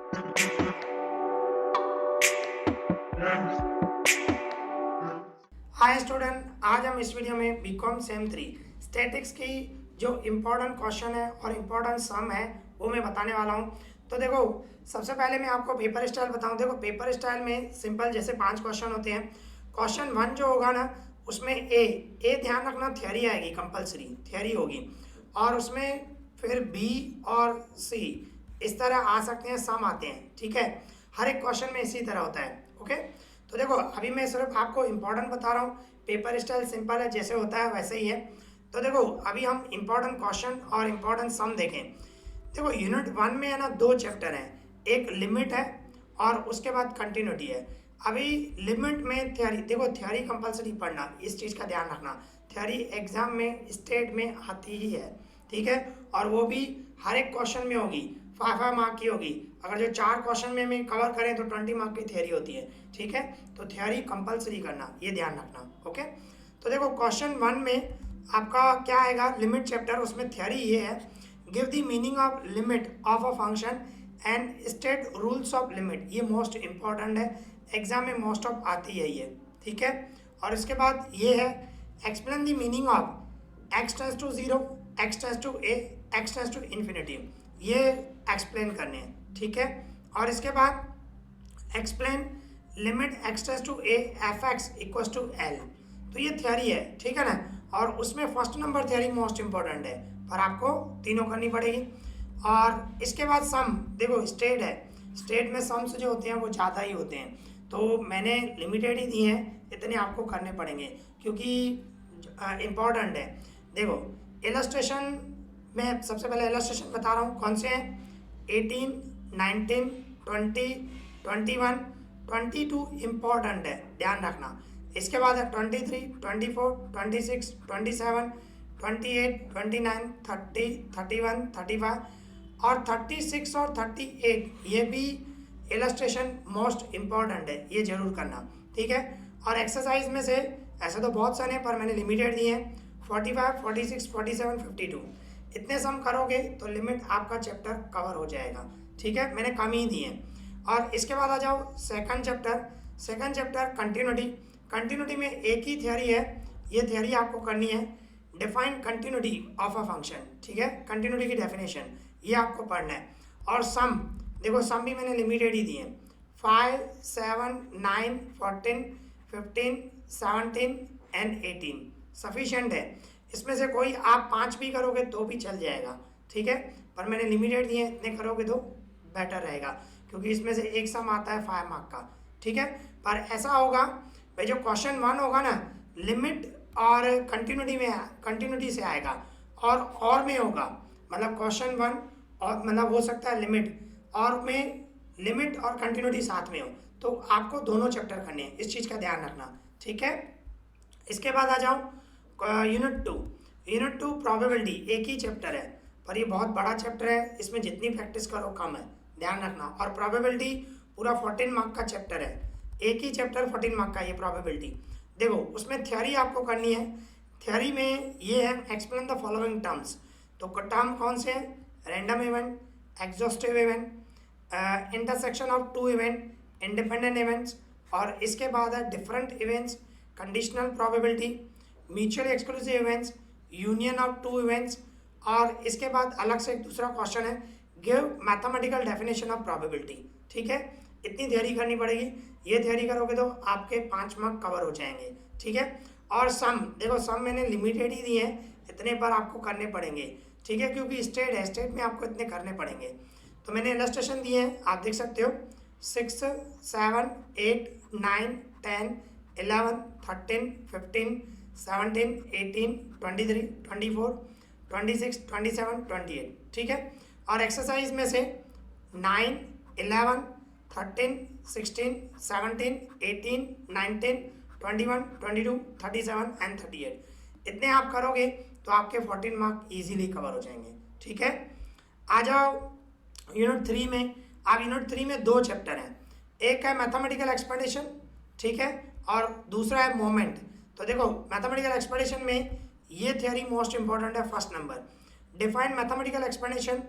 Hi student, आज हम इस वीडियो में बीकॉम सेम 3 स्टैटिक्स की जो इम्पोर्टेंट क्वेश्चन है और इम्पोर्टेंट सम है वो मैं बताने वाला हूँ। तो देखो, सबसे पहले मैं आपको पेपर स्टाइल बताऊँ। देखो, पेपर स्टाइल में सिंपल जैसे 5 क्वेश्चन होते हैं। क्वेश्चन 1 जो होगा ना, उसमें ए ध्यान रखना, थियरी आएगी, कंपलसरी थियरी होगी। और उसमें फिर बी और सी इस तरह आ सकते हैं, सम आते हैं। ठीक है, हर एक क्वेश्चन में इसी तरह होता है। ओके, तो देखो अभी मैं सिर्फ आपको इम्पोर्टेंट बता रहा हूँ। पेपर स्टाइल सिंपल है, जैसे होता है वैसे ही है। तो देखो अभी हम इम्पोर्टेंट क्वेश्चन और इम्पोर्टेंट सम देखें। देखो यूनिट 1 में है ना 2 चैप्टर हैं, एक लिमिट है और उसके बाद कंटिन्यूटी है। अभी लिमिट में थ्योरी, देखो थ्योरी कंपलसरी पढ़ना, इस चीज़ का ध्यान रखना। थ्योरी एग्जाम में स्टेट में आती ही है, ठीक है, और वो भी हर एक क्वेश्चन में होगी, 5 मार्क की होगी। अगर जो 4 क्वेश्चन में हम कवर करें तो 20 मार्क की थ्योरी होती है। ठीक है, तो थ्योरी कंपलसरी करना, ये ध्यान रखना। ओके, तो देखो क्वेश्चन 1 में आपका क्या आएगा, लिमिट चैप्टर, उसमें थ्योरी ये है, give the meaning of limit of a function and state rules of limit. ये मोस्ट इंपॉर्टेंट है, एग्जाम में मोस्ट ऑफ आती है ये। ठीक है, और इसके बाद ये है, explain the meaning of x tends to 0, x tends to a, x tends to infinity, ये एक्सप्लेन करने हैं। ठीक है, और इसके बाद explain limit x tends to a f x equal to l. तो ये थ्योरी है, ठीक है ना, और उसमें first number theory most important है, पर आपको तीनों करनी पड़ेगी। और इसके बाद सम, देखो स्टेट है, स्टेट में सम्स जो होते हैं वो ज़्यादा ही होते हैं, तो मैंने लिमिटेड ही दिए हैं, इतने आपको करने पड़ेंगे क्योंकि इम्पॉर्टेंट है। देखो इलस्ट्रेशन में सबसे पहले इलस्ट्रेशन बता रहा हूँ, कौन से हैं, 18, 19, 20, 21, 22 इम्पॉर्टेंट है, ध्यान रखना। इसके बाद है 23, 24, 26, 27, 28, 29, 30, 31, 35 और 36 और 38, ये भी इलस्ट्रेशन मोस्ट इम्पॉर्टेंट है, ये जरूर करना। ठीक है, और एक्सरसाइज में से ऐसे तो बहुत सारे हैं पर मैंने लिमिटेड दिए हैं, 45, 46, 47, 52, इतने सम करोगे तो लिमिट आपका चैप्टर कवर हो जाएगा। ठीक है, मैंने कम ही दिए हैं। और इसके बाद आ जाओ second chapter. Second chapter continuity. Continuity में एक ही थ्योरी है, ये थ्योरी आपको करनी है, define continuity of a function. ठीक है, कंटिन्यूटी की डेफिनेशन ये आपको पढ़ना है। और सम, देखो सम भी मैंने लिमिटेड ही दिए, 5, 7, 9, 14, 15, 17 एंड 18 सफिशिएंट है। इसमें से कोई आप 5 भी करोगे तो भी चल जाएगा। ठीक है, पर मैंने लिमिटेड दिए, इतने करोगे तो बेटर रहेगा क्योंकि इसमें से एक सम आता है 5 मार्क का। ठीक है, पर ऐसा होगा भाई, जो क्वेश्चन 1 होगा ना, लिमिट और कंटिन्यूटी में, कंटिन्यूटी से आएगा और में होगा, मतलब क्वेश्चन 1 और मतलब हो सकता है लिमिट और में, लिमिट और कंटिन्यूटी साथ में हो, तो आपको दोनों चैप्टर करने हैं, इस चीज़ का ध्यान रखना। ठीक है, इसके बाद आ जाओ यूनिट 2। यूनिट 2 प्रोबेबिलिटी, एक ही चैप्टर है पर ये बहुत बड़ा चैप्टर है, इसमें जितनी प्रैक्टिस करो कम है, ध्यान रखना। और प्रोबेबिलिटी पूरा 14 मार्क का चैप्टर है, एक ही चैप्टर 14 मार्क का ये प्रोबेबिलिटी। देखो उसमें थ्योरी आपको करनी है। थ्योरी में ये है, एक्सप्लेन द फॉलोइंग टर्म्स। तो टर्म कौन से हैं, random event, exhaustive event, intersection of 2 event, independent events, और इसके बाद है different events, conditional probability, mutually exclusive events, union of 2 events, और इसके बाद अलग से एक दूसरा क्वेश्चन है, give mathematical definition of probability. ठीक है, इतनी थ्योरी करनी पड़ेगी, ये थ्योरी करोगे तो आपके 5 मार्क कवर हो जाएंगे। ठीक है, और सम, देखो सम मैंने लिमिटेड ही दिए हैं, इतने पर आपको करने पड़ेंगे। ठीक है, क्योंकि स्टेट है, स्टेट में आपको इतने करने पड़ेंगे। तो मैंने इलस्ट्रेशन दिए हैं, आप देख सकते हो, 6, 7, 8, 9, 10, 11, 13, 15, 17, 18, 23, 24, 26, 27, 28। ठीक है, और एक्सरसाइज में से 9, 11, 13, 16, 17, 18, 19, 21, 22, 37 एंड 38, इतने आप करोगे तो आपके 14 मार्क इजीली कवर हो जाएंगे। ठीक है, आ जाओ यूनिट 3 में। आप यूनिट 3 में 2 चैप्टर हैं, एक है मैथमेटिकल एक्सपेंडेशन, ठीक है, और दूसरा है मोमेंट। तो देखो मैथमेटिकल एक्सपेंडेशन में ये थ्योरी मोस्ट इंपॉर्टेंट है, first number, define mathematical expectation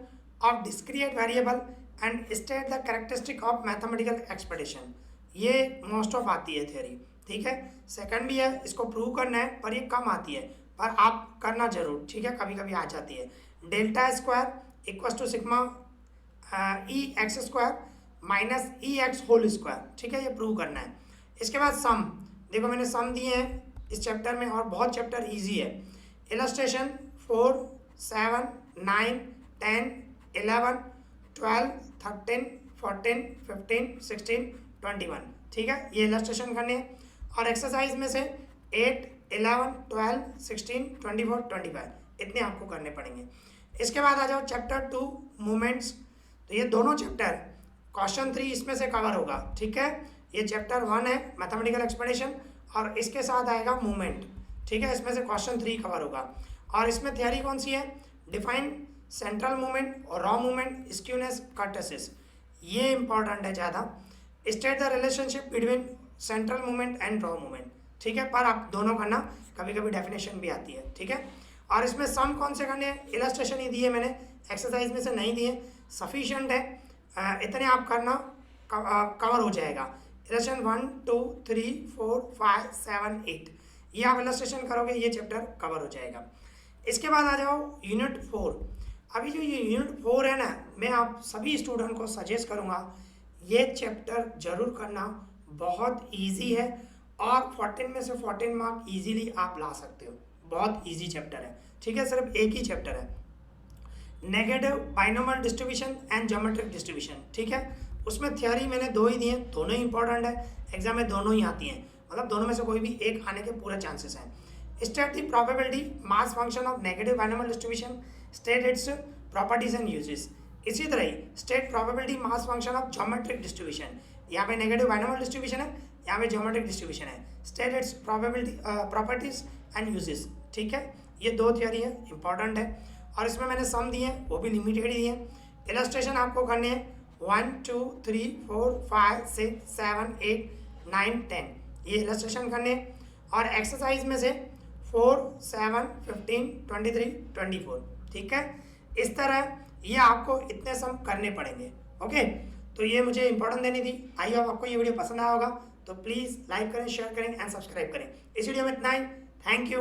of discrete variable and state the characteristic of mathematical expectation. ये मोस्ट ऑफ आती है थ्योरी, ठीक है। सेकंड भी है, इसको प्रूव करना है पर ये कम आती है, पर आप करना जरूर, ठीक है, कभी कभी आ जाती है। Delta square equal to sigma E x square minus E x whole square, ठीक है, ये प्रूव करना है। इसके बाद सम, देखो मैंने सम दिए हैं इस चैप्टर में और बहुत चैप्टर इजी है। इलस्ट्रेशन 4, 7, 9, 10, 11, 12, 13, 14, 15, 16, 21, ठीक है, ये इलस्ट्रेशन करने हैं। और एक्सरसाइज में से 8, 11, 12, 16, 24, 25 इतने आपको करने पड़ेंगे। इसके बाद आ जाओ चैप्टर 2 मूवमेंट्स। तो ये दोनों चैप्टर क्वेश्चन 3 इसमें से कवर होगा, ठीक है। ये चैप्टर 1 है मैथमेटिकल एक्सपेडिशन और इसके साथ आएगा मूवमेंट, ठीक है, इसमें से क्वेश्चन 3 कवर होगा। और इसमें थियरी कौन सी है? डिफाइन सेंट्रल मूवमेंट और रॉ मूवमेंट, स्क्यूनेस, कर्टेसिस, ये इंपॉर्टेंट है ज़्यादा। State the relationship between central movement and raw movement, ठीक है, पर आप दोनों करना, कभी कभी डेफिनेशन भी आती है, ठीक है। और इसमें सम कौन से करने हैं? इलस्ट्रेशन ही दिए मैंने, एक्सरसाइज में से नहीं दिए, सफिशिएंट है, इतने आप करना, कवर हो जाएगा। इलस्ट्रेशन 1, 2, 3, 4, 5, 7, 8 ये आप इलस्ट्रेशन करोगे, ये चैप्टर कवर हो जाएगा। इसके बाद आ जाओ यूनिट 4। अभी जो ये यूनिट 4 है ना, मैं आप सभी स्टूडेंट को सजेस्ट करूँगा ये चैप्टर जरूर करना, बहुत इजी है और 14 में से 14 मार्क इजीली आप ला सकते हो, बहुत इजी चैप्टर है, ठीक है। सिर्फ एक ही चैप्टर है, negative binomial distribution and geometric distribution, ठीक है। उसमें थ्योरी मैंने 2 ही दिए, दोनों ही इंपॉर्टेंट है, एग्जाम में दोनों ही आती हैं, मतलब दोनों में से कोई भी एक आने के पूरे चांसेस हैं। State the probability mass function of negative binomial distribution, state its properties and uses. इसी तरह ही state probability mass function of geometric distribution, यहाँ पे नेगेटिव बाइनोमियल डिस्ट्रीब्यूशन है, यहाँ पे ज्योमेट्रिक डिस्ट्रीब्यूशन है। State its probability properties and uses, ठीक है, ये 2 थ्योरी है, इंपॉर्टेंट है। और इसमें मैंने सम दिए हैं, वो भी लिमिटेड ही दिए हैं। इलस्ट्रेशन आपको करने हैं 1, 2, 3, 4, 5, 6, 7, 8, 9, 10 ये इलस्ट्रेशन करने हैं। और एक्सरसाइज में से 4, 7, 15, 23, 24, ठीक है। इस तरह ये आपको इतने सम करने पड़ेंगे, ओके। तो ये मुझे इंपॉर्टेंट देनी थी। आई होप आपको ये वीडियो पसंद आया होगा, तो प्लीज़ लाइक करें, शेयर करें एंड सब्सक्राइब करें। इस वीडियो में इतना ही, थैंक यू।